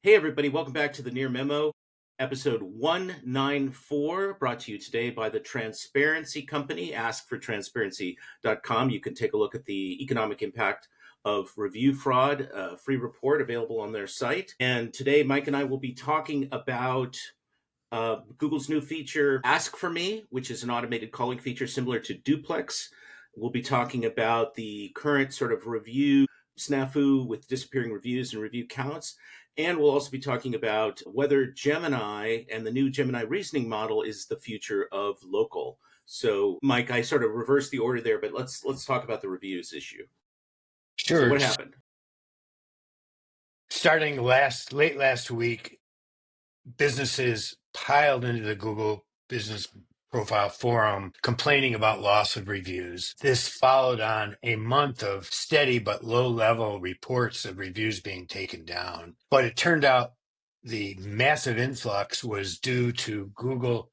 Hey, everybody, welcome back to the Near Memo, episode 194, brought to you today by the Transparency Company. Askfortransparency.com. You can take a look at the economic impact of review fraud, a free report available on their site. And today, Mike and I will be talking about Google's new feature, Ask for Me, which is an automated calling feature similar to Duplex. We'll be talking about the current sort of review snafu with disappearing reviews and review counts. And we'll also be talking about whether Gemini and the new Gemini reasoning model is the future of local. So, Mike, I sort of reversed the order there, but let's talk about the reviews issue. Sure. So what happened? Starting late last week, businesses piled into the Google Business Profile Forum complaining about loss of reviews. This followed on a month of steady but low-level reports of reviews being taken down. But it turned out the massive influx was due to Google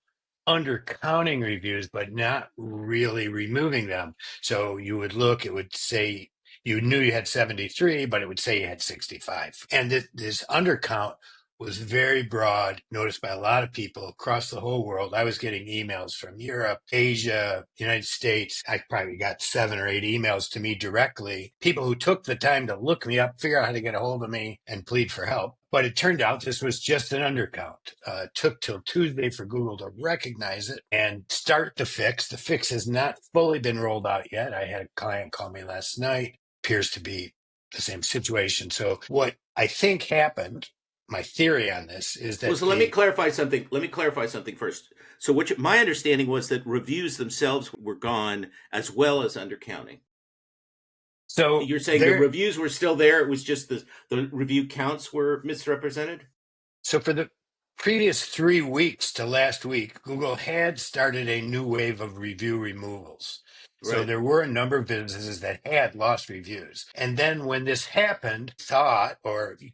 undercounting reviews, but not really removing them. So you would look, it would say you knew you had 73, but it would say you had 65. And this undercount was very broad, noticed by a lot of people across the whole world. I was getting emails from Europe, Asia, United States. I probably got 7 or 8 emails to me directly. People who took the time to look me up, figure out how to get a hold of me, and plead for help. But it turned out this was just an undercount. It took till Tuesday for Google to recognize it and start the fix. The fix has not fully been rolled out yet. I had a client call me last night. Appears to be the same situation. So what I think happened, my theory on this is that. Well, so let me clarify something. Let me clarify something first. So my understanding was that reviews themselves were gone as well as undercounting. So you're saying the reviews were still there. It was just the review counts were misrepresented. So for the previous 3 weeks to last week, Google had started a new wave of review removals. So Right. there were a number of businesses that had lost reviews. And then when this happened,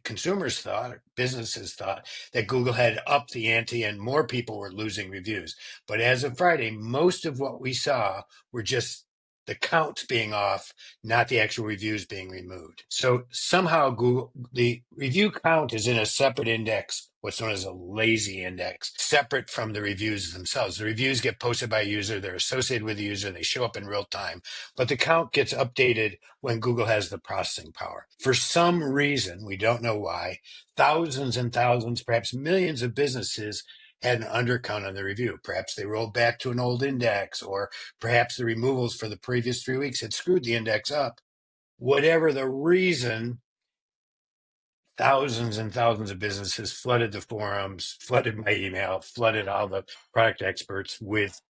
consumers thought, or businesses thought that Google had upped the ante and more people were losing reviews. But as of Friday, most of what we saw were just the counts being off, not the actual reviews being removed. So somehow Google, the review count is in a separate index, what's known as a lazy index, separate from the reviews themselves. The reviews get posted by a user, they're associated with the user, they show up in real time, but the count gets updated when Google has the processing power. For some reason, we don't know why, thousands and thousands, perhaps millions of businesses had an undercount on the review. Perhaps they rolled back to an old index, or perhaps the removals for the previous 3 weeks had screwed the index up. Whatever the reason, thousands and thousands of businesses flooded the forums, flooded my email, flooded all the product experts with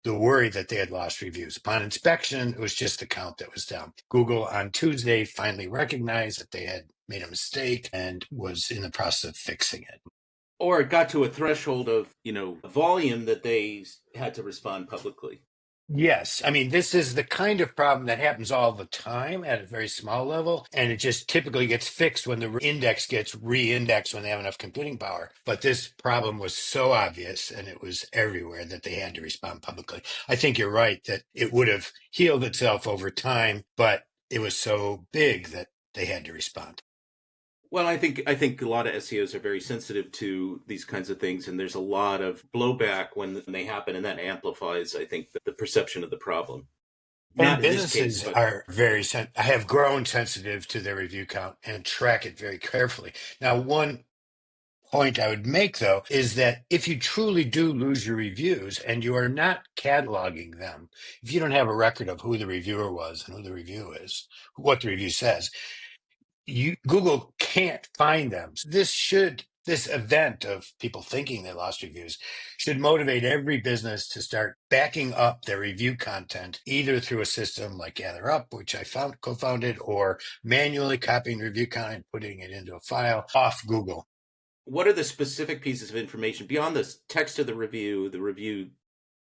the worry that they had lost reviews. Upon inspection, it was just the count that was down. Google on Tuesday finally recognized that they had made a mistake and was in the process of fixing it. Or it got to a threshold of, volume that they had to respond publicly. Yes. I mean, this is the kind of problem that happens all the time at a very small level, and it just typically gets fixed when the index gets re-indexed when they have enough computing power. But this problem was so obvious and it was everywhere that they had to respond publicly. I think you're right that it would have healed itself over time, but it was so big that they had to respond. Well, I think a lot of SEOs are very sensitive to these kinds of things, and there's a lot of blowback when they happen, and that amplifies, I think, the perception of the problem. And businesses are have grown sensitive to their review count and track it very carefully. Now, one point I would make, though, is that if you truly do lose your reviews and you are not cataloging them, if you don't have a record of who the reviewer was and who the review is, what the review says, Google can't find them. This event of people thinking they lost reviews should motivate every business to start backing up their review content, either through a system like GatherUp, which I co-founded, or manually copying review content, putting it into a file off Google. What are the specific pieces of information beyond the text of the review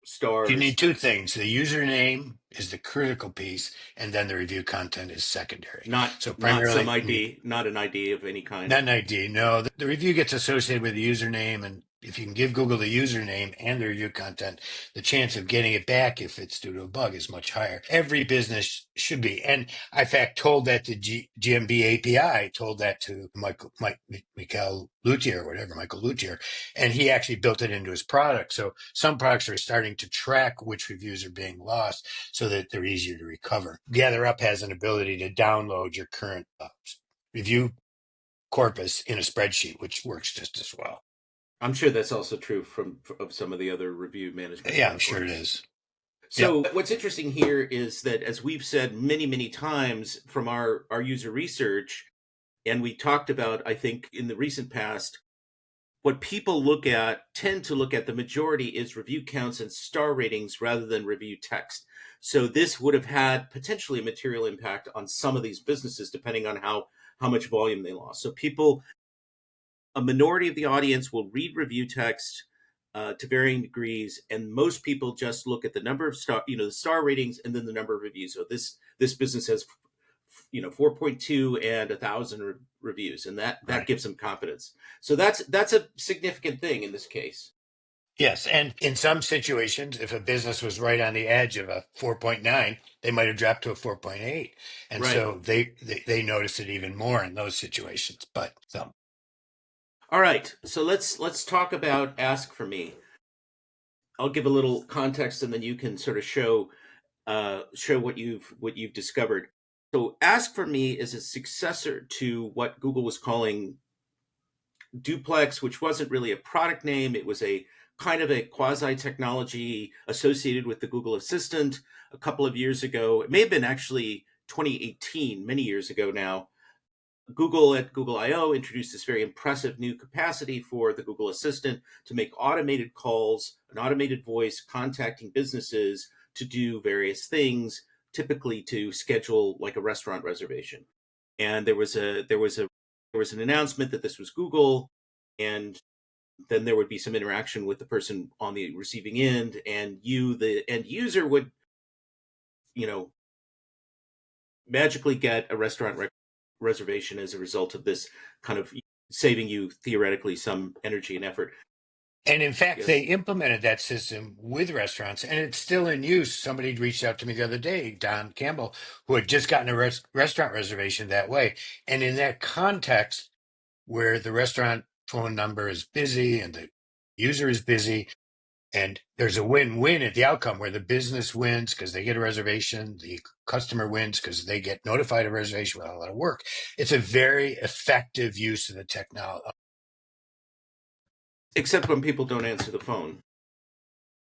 stars? You need 2 things: the username is the critical piece, and then the review content is secondary. Not So not some primarily, ID, not an ID of any kind. not an ID. No, the review gets associated with the username, and if you can give Google the username and the review content, the chance of getting it back if it's due to a bug is much higher. Every business should be, and I, in fact, told that to GMB API, told that to Michael Luthier, or whatever, Michael Luthier, and he actually built it into his product. So some products are starting to track which reviews are being lost so that they're easier to recover. GatherUp has an ability to download your current review corpus in a spreadsheet, which works just as well. I'm sure that's also true of some of the other review management Yeah, I'm sure it platforms. is. Yep. So what's interesting here is that, as we've said many, many times from our user research, and we talked about, I think, in the recent past, what people tend to look at, the majority is review counts and star ratings rather than review text. So this would have had potentially a material impact on some of these businesses, depending on how much volume they lost. So a minority of the audience will read review text to varying degrees, and most people just look at the number of the star ratings, and then the number of reviews. So this business has 4.2 and 1,000 reviews, and that Right. gives them confidence. So that's a significant thing in this case. Yes. And in some situations, if a business was right on the edge of a 4.9, they might have dropped to a 4.8. And Right. so they notice it even more in those situations. But so All right. So let's talk about Ask for Me. I'll give a little context, and then you can sort of show what you've discovered. So Ask for Me is a successor to what Google was calling Duplex, which wasn't really a product name. It was a kind of a quasi technology associated with the Google Assistant a couple of years ago. It may have been actually 2018, many years ago now. Google at Google I/O introduced this very impressive new capacity for the Google Assistant to make automated calls, an automated voice contacting businesses to do various things, typically to schedule like a restaurant reservation. And there was an announcement that this was Google, and then there would be some interaction with the person on the receiving end, and you, the end user, would you know magically get a reservation as a result of this, kind of saving you theoretically some energy and effort. and in fact, they Yes. implemented that system with restaurants, and it's still in use. Somebody reached out to me the other day, Don Campbell, who had just gotten a restaurant reservation that way. And in that context, where the restaurant phone number is busy and the user is busy, and there's a win-win at the outcome where the business wins because they get a reservation, the customer wins because they get notified of a reservation without a lot of work. It's a very effective use of the technology. Except when people don't answer the phone.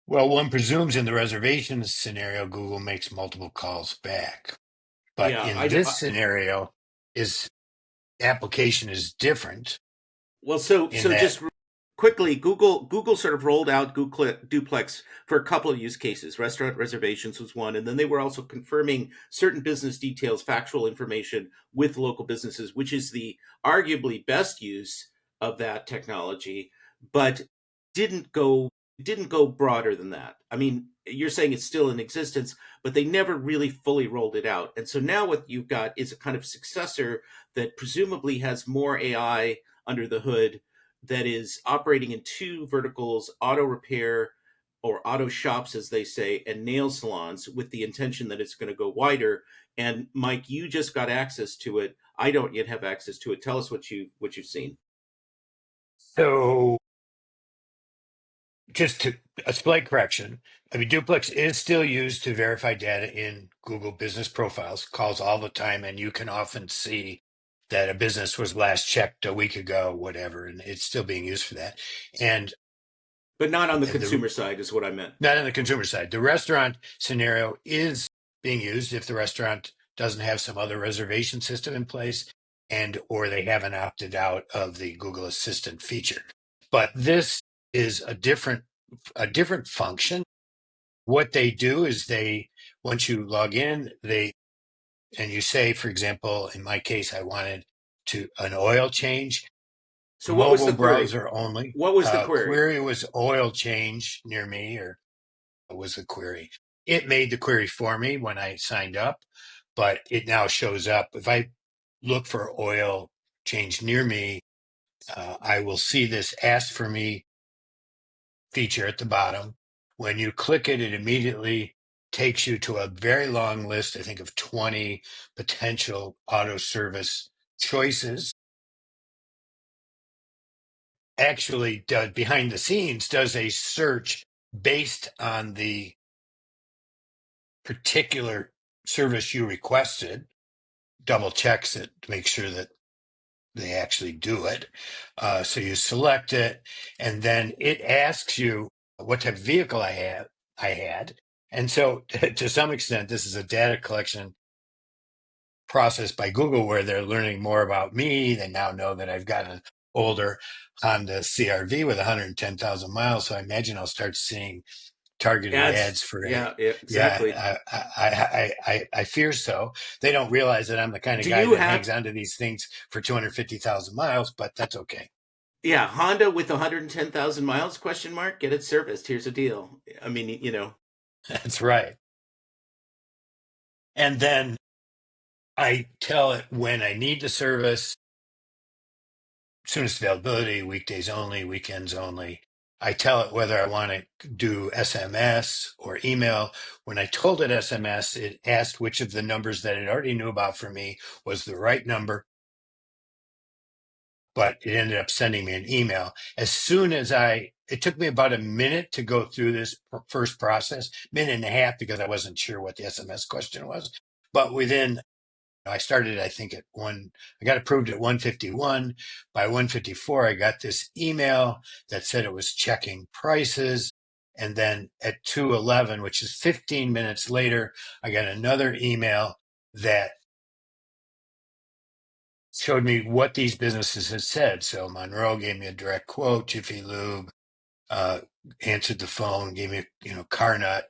Well, one presumes in the reservation scenario, Google makes multiple calls back. But Yeah, in this scenario, is application is different well, so in so that. just quickly, Google sort of rolled out Google Duplex for a couple of use cases. Restaurant reservations was one, and then they were also confirming certain business details, factual information with local businesses, which is the arguably best use of that technology, but didn't go didn't go broader than that. I mean, you're saying it's still in existence, but they never really fully rolled it out. And so now what you've got is a kind of successor that presumably has more AI under the hood, that is operating in two verticals: auto repair, or auto shops, as they say, and nail salons, with the intention that it's going to go wider. And Mike, you just got access to it. I don't yet have access to it. Tell us what you've seen. So just to a slight correction, I mean, Duplex is still used to verify data in Google business profiles, calls all the time, and you can often see that a business was last checked a week ago, whatever, and it's still being used for that. And But not on the the consumer side, is what I meant. not on the consumer side. The restaurant scenario is being used if the restaurant doesn't have some other reservation system in place, and or they haven't opted out of the Google Assistant feature. But this is a different function. What they do is once you log in, and you say, for example, in my case, I wanted an oil change, So what was mobile the query? browser only. What was the query? Query was oil change near me, or was the query. it made the query for me when I signed up, but it now shows up. If I look for oil change near me, I will see this ask for me feature at the bottom. When you click it, it immediately takes you to a very long list, I think of 20 potential auto service choices. Actually does behind the scenes does a search based on the particular service you requested, double checks it to make sure that they actually do it. So you select it, and then it asks you what type of vehicle I had. And so to some extent, this is a data collection process by Google where they're learning more about me. They now know that I've got an older Honda CRV with 110,000 miles. So I imagine I'll start seeing targeted Ads. ads for Yeah, a yeah, exactly. I fear so. They don't realize that I'm the kind of Do guy you that have, hangs onto these things for 250,000 miles, but that's okay. yeah, Honda with 110,000 miles, question mark, get it serviced. Here's a deal. I mean, That's right. And then I tell it when I need the service, soonest availability, weekdays only, weekends only. I tell it whether I want to do SMS or email. When I told it SMS, it asked which of the numbers that it already knew about for me was the right number, but it ended up sending me an email. As soon as it took me about a minute to go through this first process, minute and a half, because I wasn't sure what the SMS question was. But within I started, I think, I got approved at 151. By 154, I got this email that said it was checking prices. And then at 211, which is 15 minutes later, I got another email that showed me what these businesses had said. So Monroe gave me a direct quote, Jiffy Lube, uh, answered the phone, gave me, Carnut,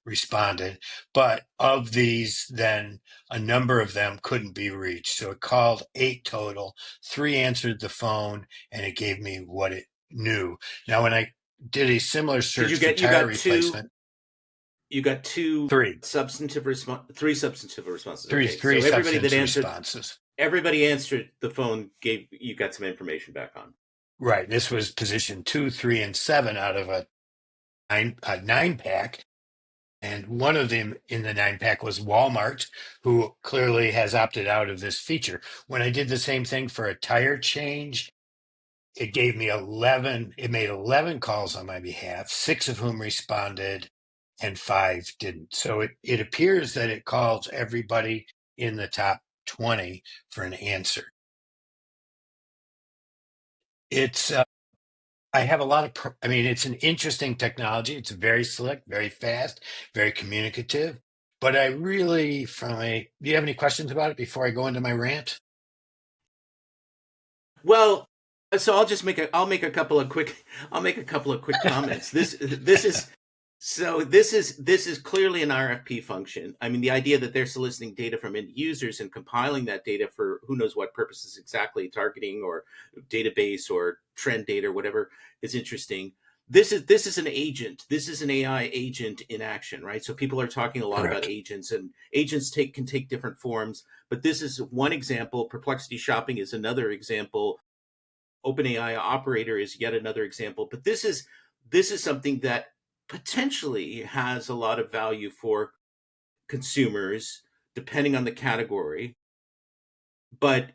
responded. But of these, then a number of them couldn't be reached. So it called 8 total, 3 answered the phone, and it gave me what it knew. Now, when I did a similar did search for you tire got two, replacement, you got two three, substantive response, three substantive responses. three, Okay. three So substance responses. everybody answered the phone, gave, you got some information back on. Right. This was position 2, 3, and 7 out of a 9 pack. And one of them in the 9 pack was Walmart, who clearly has opted out of this feature. When I did the same thing for a tire change, it gave me 11. It made 11 calls on my behalf, 6 of whom responded and 5 didn't. So it appears that it calls everybody in the top 20 for an answer. It's I have a lot of, I mean, it's an interesting technology. It's very slick, very fast, very communicative. But I really, do you have any questions about it before I go into my rant? Well, so I'll make a couple of quick comments. This is clearly an RFP function. I mean, the idea that they're soliciting data from end users and compiling that data for who knows what purposes exactly, targeting or database or trend data or whatever, is interesting. This is an agent. This is an AI agent in action, right? So people are talking a lot about Correct. agents, and agents can take different forms. But this is one example. Perplexity shopping is another example. OpenAI operator is yet another example. But this is something that potentially has a lot of value for consumers, depending on the category. But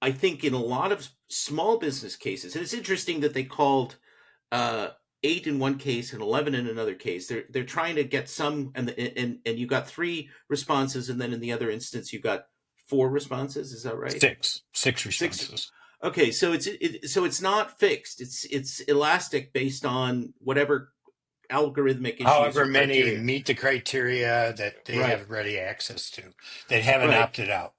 I think in a lot of small business cases, and it's interesting that they called uh, 8 in one case and 11 in another case. They're trying to get some, and you got 3 responses, and then in the other instance you got 4 responses. Is that right? Six Six. responses. Okay, so it's not fixed. It's elastic based on whatever algorithmic issues However or many criteria. meet the criteria that they Right, have ready access to that haven't right. opted out.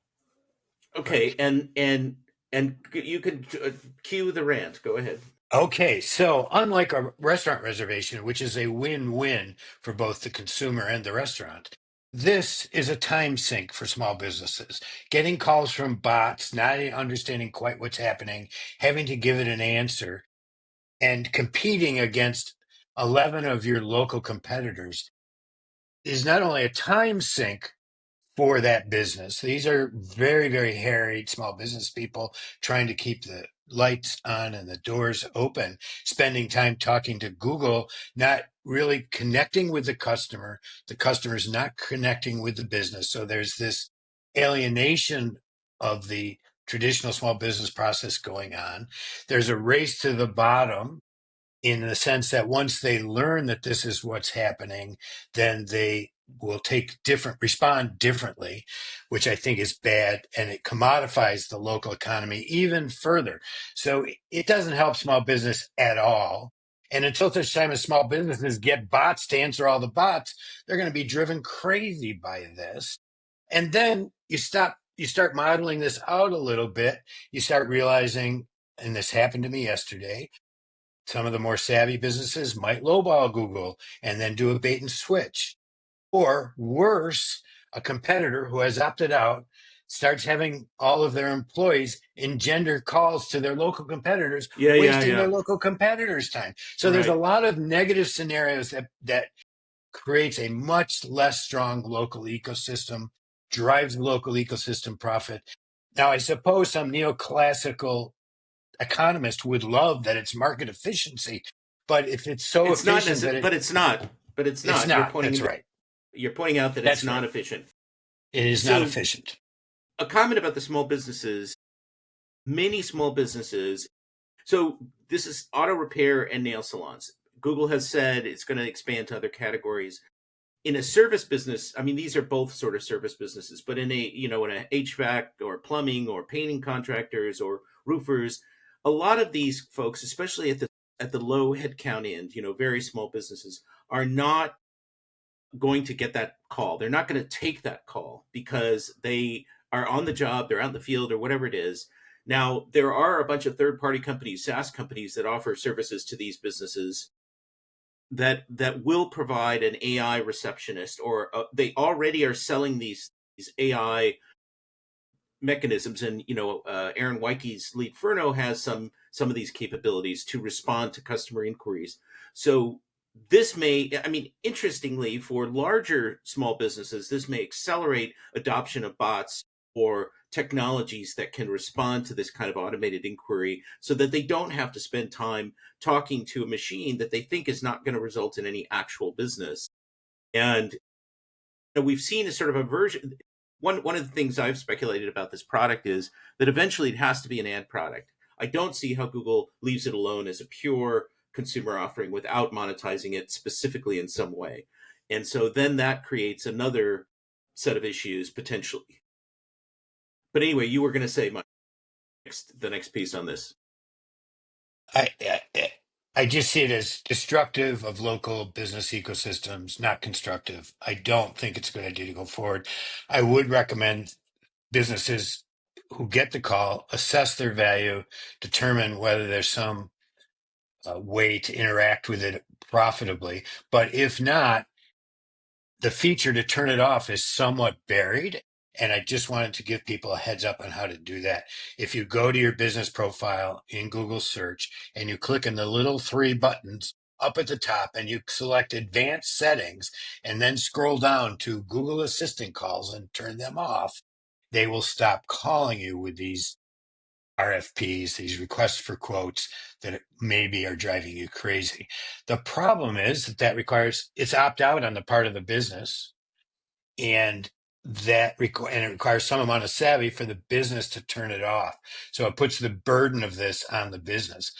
Okay, Right. and you can cue the rant. Go ahead. Okay, so unlike a restaurant reservation, which is a win-win for both the consumer and the restaurant, this is a time sink for small businesses. Getting calls from bots, not understanding quite what's happening, having to give it an answer, and competing against 11 of your local competitors. is not only a time sink for that business. These are very, very harried small business people trying to keep the lights on and the doors open, spending time talking to Google, not really connecting with the customer. The customer's not connecting with the business. So there's this alienation of the traditional small business process going on. There's a race to the bottom in the sense that once they learn that this is what's happening, then they will respond differently, which I think is bad. And it commodifies the local economy even further. So it doesn't help small business at all. And until such time as small businesses get bots to answer all the bots, they're going to be driven crazy by this. And then you start modeling this out a little bit. You start realizing, and this happened to me yesterday, some of the more savvy businesses might lowball Google and then do a bait and switch. Or worse, a competitor who has opted out starts having all of their employees engender calls to their local competitors, Yeah, yeah, wasting their yeah. local competitors' time. So there's a Right. lot of negative scenarios that creates a much less strong local ecosystem, drives the local ecosystem profit. Now, I suppose some neoclassical economist would love that it's market efficiency, but if it's so It's not efficient that necessary, but it's not. But it's it's not. You're not. pointing That's right. you're pointing out that it's That's not right. efficient. It is not So, efficient. a comment about the small businesses. Many small businesses. So, this is auto repair and nail salons. Google has said it's going to expand to other categories. In a service business, I mean, these are both sort of service businesses, but in a HVAC or plumbing or painting contractors or roofers, a lot of these folks, especially at the low headcount end, very small businesses, are not going to get that call. They're not going to take that call because they are on the job, they're out in the field or whatever it is. Now, there are a bunch of third party companies, SaaS companies that offer services to these businesses that will provide an AI receptionist, or they already are selling these AI mechanisms. And Aaron Weiche's Lead Furno has some of these capabilities to respond to customer inquiries. So this may, I mean, interestingly, for larger small businesses, this may accelerate adoption of bots or technologies that can respond to this kind of automated inquiry so that they don't have to spend time talking to a machine that they think is not going to result in any actual business. And we've seen a sort of a version. One of the things I've speculated about this product is that eventually it has to be an ad product. I don't see how Google leaves it alone as a pure consumer offering without monetizing it specifically in some way. And so then that creates another set of issues potentially. But anyway, you were going to say the next piece on this. I, I I just see it as destructive of local business ecosystems, not constructive. I don't think it's a good idea to go forward. I would recommend businesses who get the call assess their value, determine whether there's some way to interact with it profitably. But if not, the feature to turn it off is somewhat buried. And I just wanted to give people a heads up on how to do that. If you go to your business profile in Google search and you click on the little three buttons up at the top and you select advanced settings and then scroll down to Google Assistant calls and turn them off, they will stop calling you with these RFPs, these requests for quotes that maybe are driving you crazy. The problem is that requires it's opt out on the part of the business, and and it requires some amount of savvy for the business to turn it off. So it puts the burden of this on the business.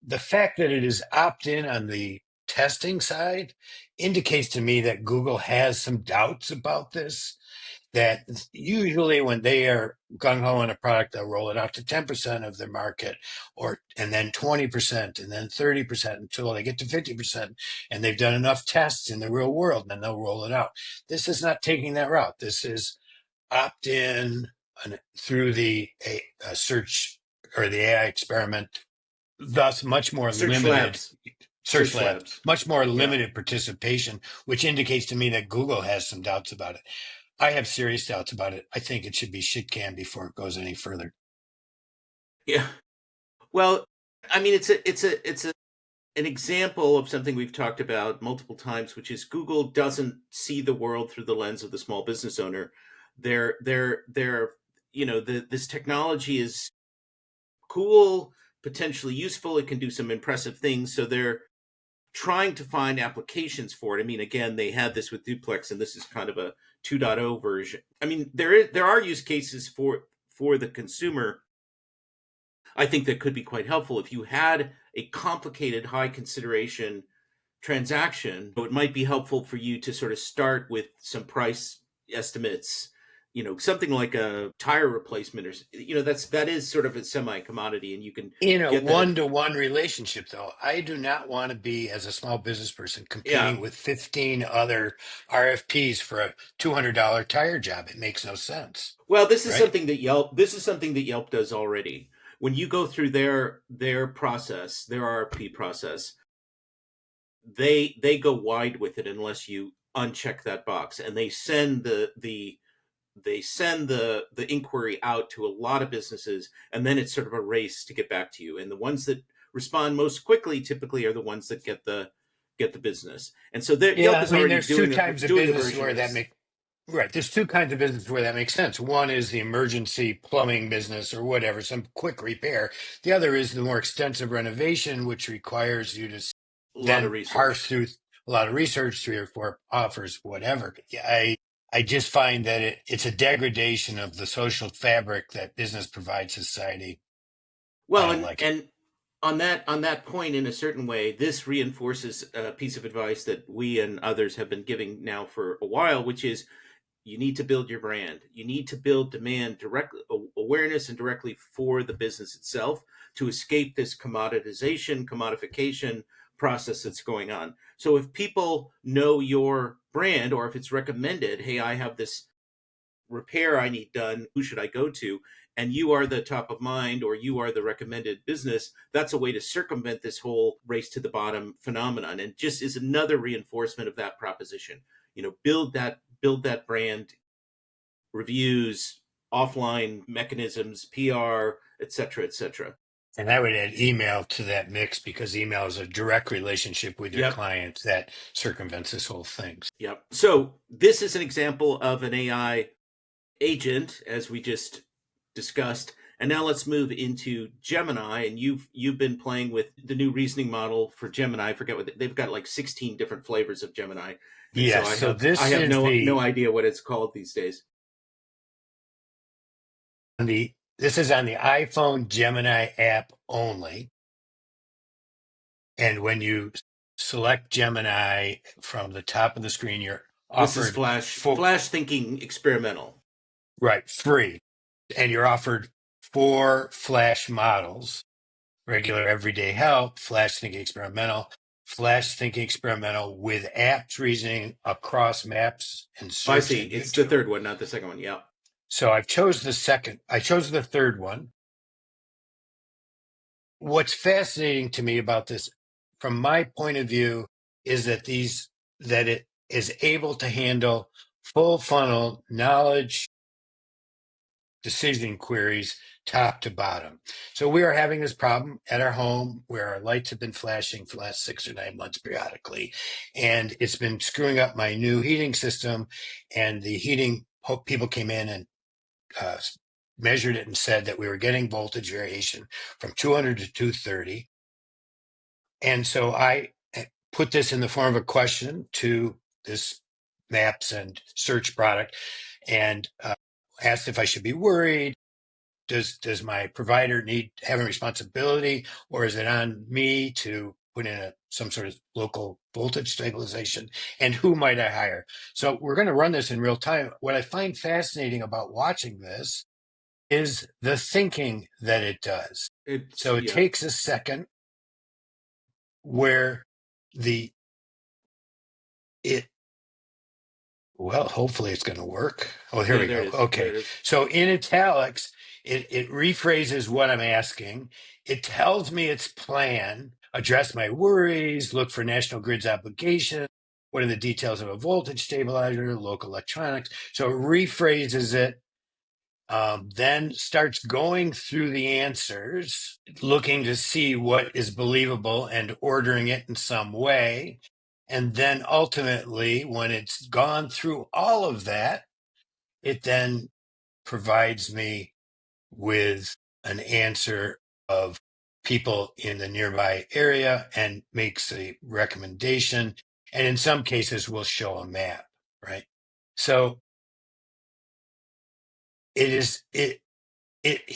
The fact that it is opt in on the testing side indicates to me that Google has some doubts about this, that usually when they are gung ho on a product, they'll roll it out to 10% of their market, and then 20%, and then 30% until they get to 50%. And they've done enough tests in the real world, and then they'll roll it out. This is not taking that route. This is opt in through the search or the AI experiment, thus much more Search limited Labs. search Search labs, Labs. much more Yeah. limited participation, which indicates to me that Google has some doubts about it. I have serious doubts about it. I think it should be shit canned before it goes any further. Yeah. Well, I mean, an example of something we've talked about multiple times, which is Google doesn't see the world through the lens of the small business owner. They're this technology is cool, potentially useful. It can do some impressive things. So they're trying to find applications for it. I mean, again, they had this with Duplex, and this is kind of a 2.0 version. I mean, there are use cases for the consumer. I think that could be quite helpful if you had a complicated, high consideration transaction. So it might be helpful for you to sort of start with some price estimates, something like a tire replacement, or that is sort of a semi commodity, and you can In a get that. one-to-one relationship, though, I do not want to be, as a small business person, Yeah. competing with 15 other RFPs for a $200 tire job. It makes no sense, Well, right? this is something that Yelp does already. When you go through their process, their RFP process, they go wide with it unless you uncheck that box, and they send the inquiry out to a lot of businesses, and then it's sort of a race to get back to you, and the ones that respond most quickly typically are the ones that get the business. And so Yelp Yeah, I is mean, already there's two doing types of a business version of where that this. make right. There's two kinds of business where that makes sense. One is the emergency plumbing business or whatever, some quick repair. The other is the more extensive renovation, which requires you to A lot of then parse research. through a lot of research, 3 or 4 offers, whatever. Yeah, I just find that it's a degradation of the social fabric that business provides society. I Well, don't and like it. and on that point, in a certain way, this reinforces a piece of advice that we and others have been giving now for a while, which is you need to build your brand. You need to build demand directly, awareness, and directly for the business itself to escape this commodification process that's going on. So if people know your brand, or if it's recommended, hey, I have this repair I need done, who should I go to? And you are the top of mind, or you are the recommended business, that's a way to circumvent this whole race to the bottom phenomenon, and just is another reinforcement of that proposition. Build that brand, reviews, offline mechanisms, PR, etc., etc. And I would add email to that mix because email is a direct relationship with your Yep. client that circumvents this whole thing. Yep. So this is an example of an AI agent, as we just discussed. And now let's move into Gemini. And you've been playing with the new reasoning model for Gemini. I forget what they've got, like 16 different flavors of Gemini. And so Yes. So I this have is no idea what it's called these days. this is on the iPhone Gemini app only. And when you select Gemini from the top of the screen, you're This is offered four, Flash thinking experimental. right, free. And you're offered 4 Flash models: regular everyday help, Flash thinking experimental, Flash thinking experimental with apps reasoning across maps and Oh, I search see. and It's the YouTube. third one, not the second one. Yeah. So I chose the third one. What's fascinating to me about this, from my point of view, is that it is able to handle full funnel knowledge decision queries top to bottom. So we are having this problem at our home where our lights have been flashing for the last 6 or 9 months periodically, and it's been screwing up my new heating system. And the heating people came in and uh, measured it and said that we were getting voltage variation from 200 to 230. And so I put this in the form of a question to this maps and search product, and asked if I should be worried. Does my provider need have a responsibility, or is it on me to put in some sort of local voltage stabilization? And who might I hire? So we're going to run this in real time. What I find fascinating about watching this is the thinking that it does. It's So it yeah. takes a second where the it well, hopefully it's going to work. Oh, here Yeah, we there go. it is. There Okay. it is. So in italics, it rephrases what I'm asking. It tells me its plan, address my worries, look for National Grid's obligation. What are the details of a voltage stabilizer, local electronics? So it rephrases it then starts going through the answers, looking to see what is believable and ordering it in some way. And then ultimately, when it's gone through all of that, it then provides me with an answer of people in the nearby area and makes a recommendation. And in some cases, will show a map, right? So it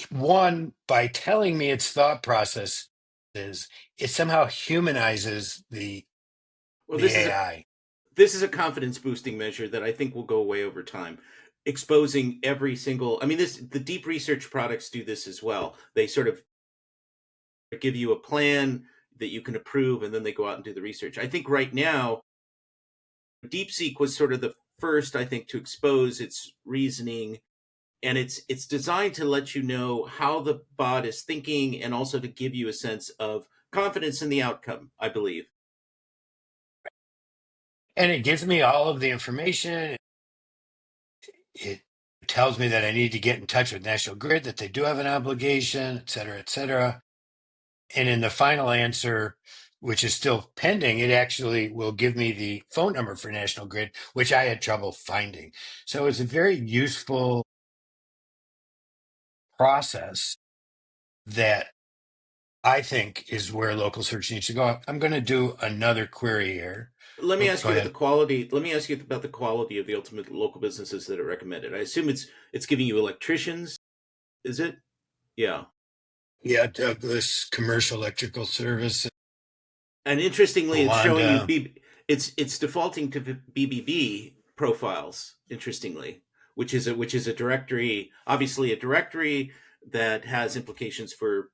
one, by telling me its thought process, is it somehow humanizes Well, the AI. this is a confidence boosting measure that I think will go away over time. Exposing every single, I mean, this the deep research products do this as well. They sort of give you a plan that you can approve, and then they go out and do the research. I think right now, DeepSeek was sort of the first, I think, to expose its reasoning, and it's designed to let you know how the bot is thinking, and also to give you a sense of confidence in the outcome. I believe. And it gives me all of the information. It tells me that I need to get in touch with National Grid, that they do have an obligation, et cetera, et cetera. And in the final answer, which is still pending, it actually will give me the phone number for National Grid, which I had trouble finding. So it's a very useful process that I think is where local search needs to go. I'm going to do another query here. Let me Oh, ask go you about the ahead. quality. Let me ask you about the quality of the ultimate local businesses that are recommended. I assume it's giving you electricians. Is it? Yeah. Yeah, Douglas Commercial Electrical Service, And interestingly, it's showing you Wanda. it's defaulting to BBB profiles. Interestingly, which is a directory, obviously a directory that has implications for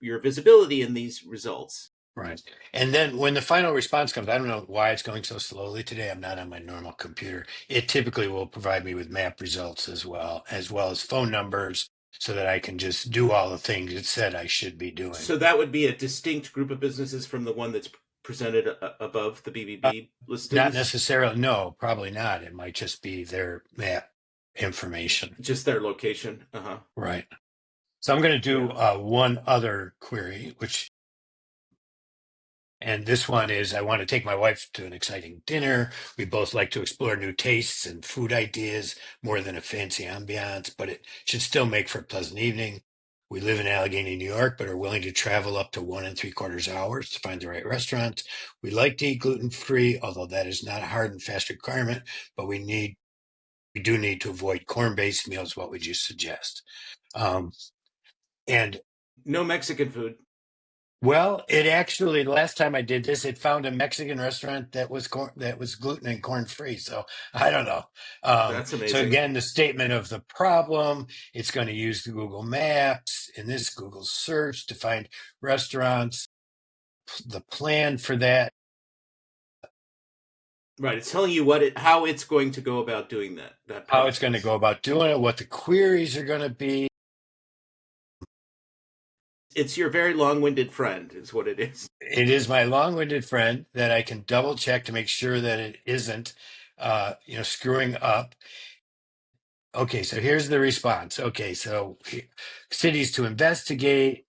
your visibility in these results. Right. And then when the final response comes, I don't know why it's going so slowly today. I'm not on my normal computer. It typically will provide me with map results as well as phone numbers so that I can just do all the things it said I should be doing. So that would be a distinct group of businesses from the one that's presented above the Uh, BBB Not listings. necessarily, no, probably not. It might just be their map information. Just their location. Uh-huh. Right. So I'm going to do Yeah. one other query, and this one is, I want to take my wife to an exciting dinner. We both like to explore new tastes and food ideas more than a fancy ambiance, but it should still make for a pleasant evening. We live in Allegheny, New York, but are willing to travel up to 1 3/4 hours to find the right restaurant. We like to eat gluten free, although that is not a hard and fast requirement, but we do need to avoid corn based meals. What would you suggest? Um, and No Mexican food. Well, it actually, the last time I did this, it found a Mexican restaurant that was gluten and corn free. So I don't know. That's So amazing. again, the statement of the problem, it's going to use the Google Maps in this Google search to find restaurants. The plan for that, Right. It's telling you how it's going to go about doing that how it's going to process. go about doing it, what the queries are going to be. It's your very long-winded friend, is what it is. It is my long-winded friend that I can double check to make sure that it isn't, screwing up. Okay, so here's the response. Okay, so cities to investigate.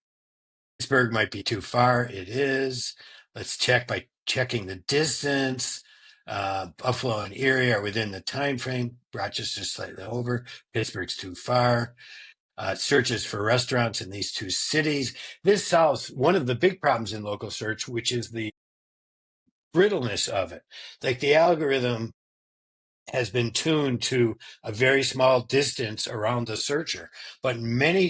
Pittsburgh might be too far. It is. Let's check by checking the distance. Buffalo and Erie are within the time frame. Rochester's slightly over. Pittsburgh's too far. Searches for restaurants in these two cities. This solves one of the big problems in local search, which is the brittleness of it. Like the algorithm has been tuned to a very small distance around the searcher, but many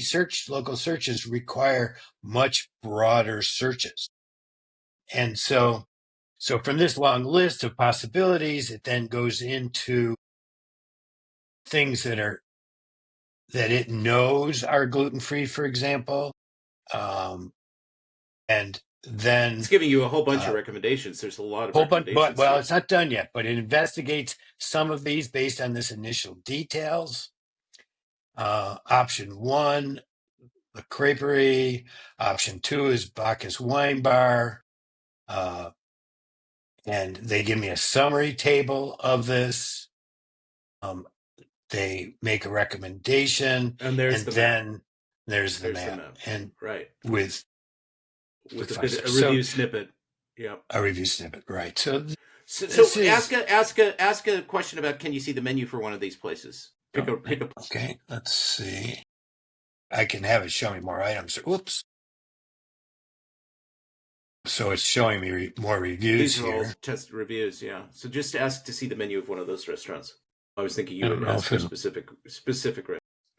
local searches require much broader searches. And so from this long list of possibilities, it then goes into things that it knows are gluten free, for example, um, and It's then giving you a whole bunch of uh, recommendations. There's a lot of whole bunch. But recommendations well, here. it's not done yet. But it investigates some of these based on this initial details. Option one, the Creperie. Option two is Bacchus Wine Bar. Uh, and they give me a summary table of this. Um, they make a recommendation, And there's and the map. then there's the There's the map, map. and Right. with With a five bit a stars. So review snippet. Yeah. a review snippet, right? So So this is ask a question about, can you see the menu for one of these places? Pick a. okay. Let's see. I can have it show me more items. Whoops. So it's showing me more reviews These are all here. test reviews. Yeah. So just ask to see the menu of one of those restaurants. I was thinking I you don't would know ask if for it'll. specific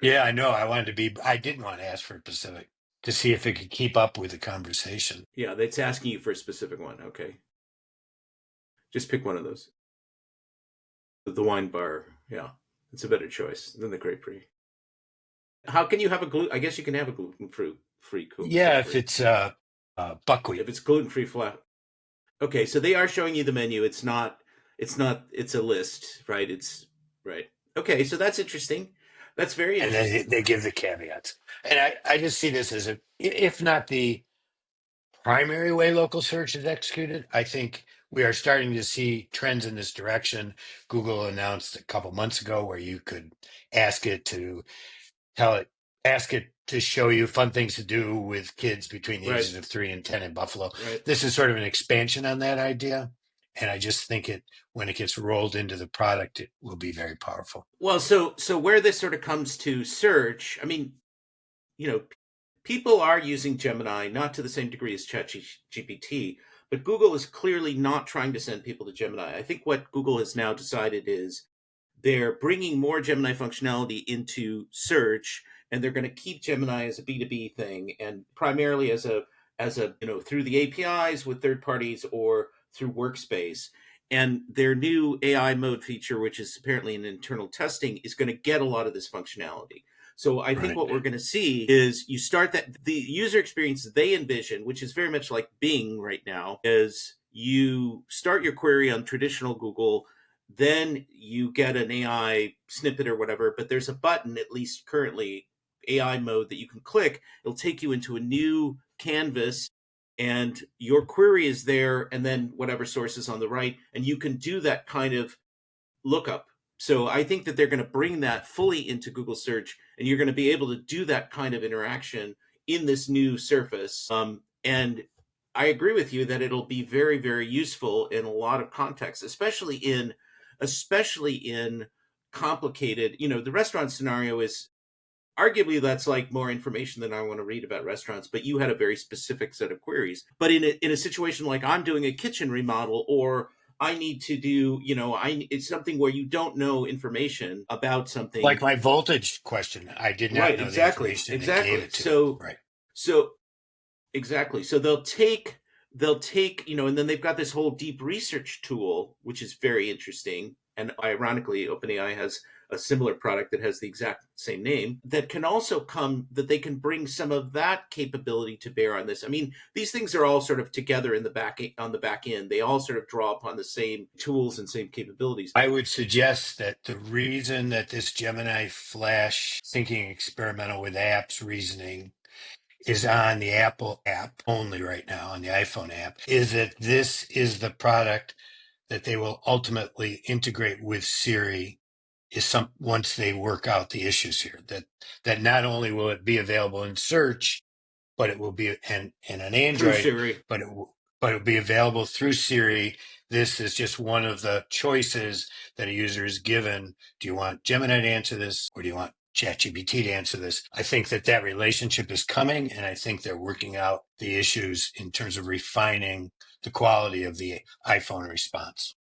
Yeah, restaurants. I know. I wanted to be. I didn't want to ask for Pacific to see if it could keep up with the conversation. Yeah, that's asking you for a specific one. Okay. Just pick one of those. The wine bar. Yeah. It's a better choice than the Great Prix. How can you have a gluten? I guess you can have a gluten free Yeah, Great if Prix it's buckwheat. if it's gluten free flat. Okay, so they are showing you the menu. It's not. It's not. It's a list, right? It's right. Okay, so that's interesting. That's very And then interesting. they give the caveats. And I just see this as if not the primary way local search is executed, I think we are starting to see trends in this direction. Google announced a couple months ago where you could ask it to tell it, ask it to show you fun things to do with kids between the Right. ages of 3 and 10 in Buffalo. Right. This is sort of an expansion on that idea. And I just think when it gets rolled into the product, it will be very powerful. Well, so where this sort of comes to search, I mean, you know, people are using Gemini, not to the same degree as ChatGPT, but Google is clearly not trying to send people to Gemini. I think what Google has now decided is they're bringing more Gemini functionality into search, and they're going to keep Gemini as a B2B thing, and primarily as a through the APIs with third parties or through Workspace. And their new AI mode feature, which is apparently in internal testing, is going to get a lot of this functionality. So I think Right. what we're going to see is you start that the user experience they envision, which is very much like Bing right now, is you start your query on traditional Google, then you get an AI snippet or whatever, but there's a button, at least currently, AI mode, that you can click. It'll take you into a new canvas, and your query is there, and then whatever source is on the right, and you can do that kind of lookup. So I think that they're going to bring that fully into Google search, and you're going to be able to do that kind of interaction in this new surface. And I agree with you that it'll be very, very useful in a lot of contexts, especially in complicated. The restaurant scenario is arguably, that's like more information than I want to read about restaurants, but you had a very specific set of queries. But in a situation like I'm doing a kitchen remodel, or I need to do, it's something where you don't know information about something. Like my voltage question, I did not Right, know the exactly. information and gave Exactly. it to it. So Right. so exactly. So they'll take, and then they've got this whole deep research tool, which is very interesting. And ironically, OpenAI has a similar product that has the exact same name, that can also that they can bring some of that capability to bear on this. I mean, these things are all sort of together on the back end. They all sort of draw upon the same tools and same capabilities. I would suggest that the reason that this Gemini Flash thinking experimental with apps reasoning is on the Apple app only right now, on the iPhone app, is that this is the product that they will ultimately integrate with Siri once they work out the issues here. That not only will it be available in search, but it will be and an Through Android, Siri. but it will be available through Siri. This is just one of the choices that a user is given. Do you want Gemini to answer this, or do you want ChatGPT to answer this? I think that relationship is coming, and I think they're working out the issues in terms of refining the quality of the iPhone response.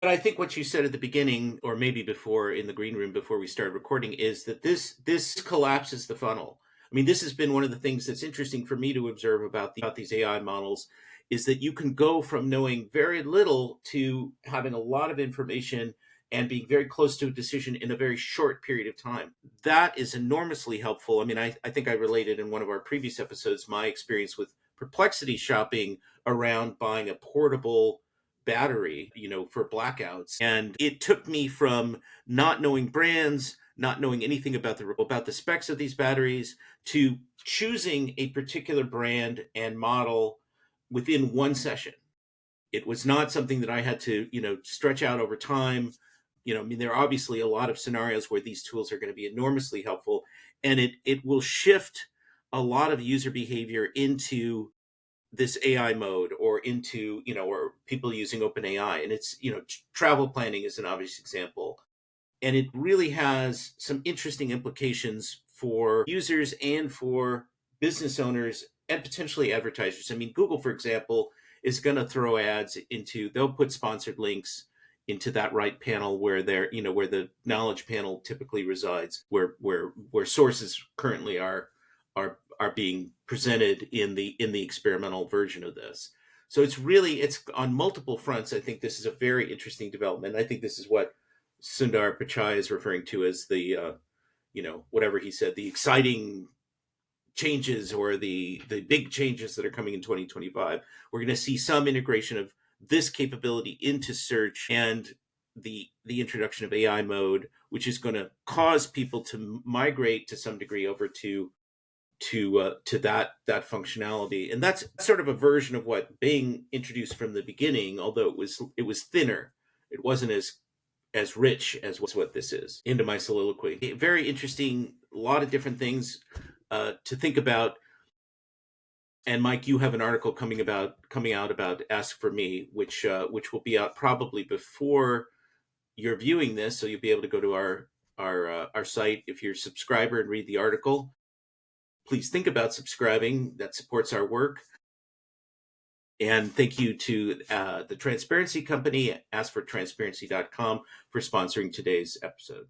But I think what you said at the beginning, or maybe before in the green room before we started recording, is that this collapses the funnel. I mean, this has been one of the things that's interesting for me to observe about these AI models, is that you can go from knowing very little to having a lot of information and being very close to a decision in a very short period of time. That is enormously helpful. I mean, I think I related in one of our previous episodes my experience with perplexity shopping around buying a portable battery, for blackouts. And it took me from not knowing brands, not knowing anything about the specs of these batteries, to choosing a particular brand and model within one session. It was not something that I had to, stretch out over time. I mean, there are obviously a lot of scenarios where these tools are going to be enormously helpful, and it will shift a lot of user behavior into this AI mode, or into, or people using OpenAI. And it's, travel planning is an obvious example. And it really has some interesting implications for users and for business owners and potentially advertisers. I mean, Google, for example, is going to throw ads into, they'll put sponsored links into that right panel where they're, where the knowledge panel typically resides, where sources currently are being presented in the experimental version of this. So it's on multiple fronts. I think this is a very interesting development. I think this is what Sundar Pichai is referring to as the whatever he said, the exciting changes, or the big changes that are coming in 2025. We're going to see some integration of this capability into search, and the introduction of AI mode, which is going to cause people to migrate to some degree over to that functionality. And that's sort of a version of what Bing introduced from the beginning, although it was thinner. It wasn't as rich as what this is. Into my soliloquy. Very interesting, a lot of different things to think about. And Mike, you have an article coming out about Ask for Me, which will be out probably before you're viewing this, so you'll be able to go to our site if you're a subscriber and read the article. Please think about subscribing. That supports our work. And thank you to the Transparency Company, askfortransparency.com, for sponsoring today's episode.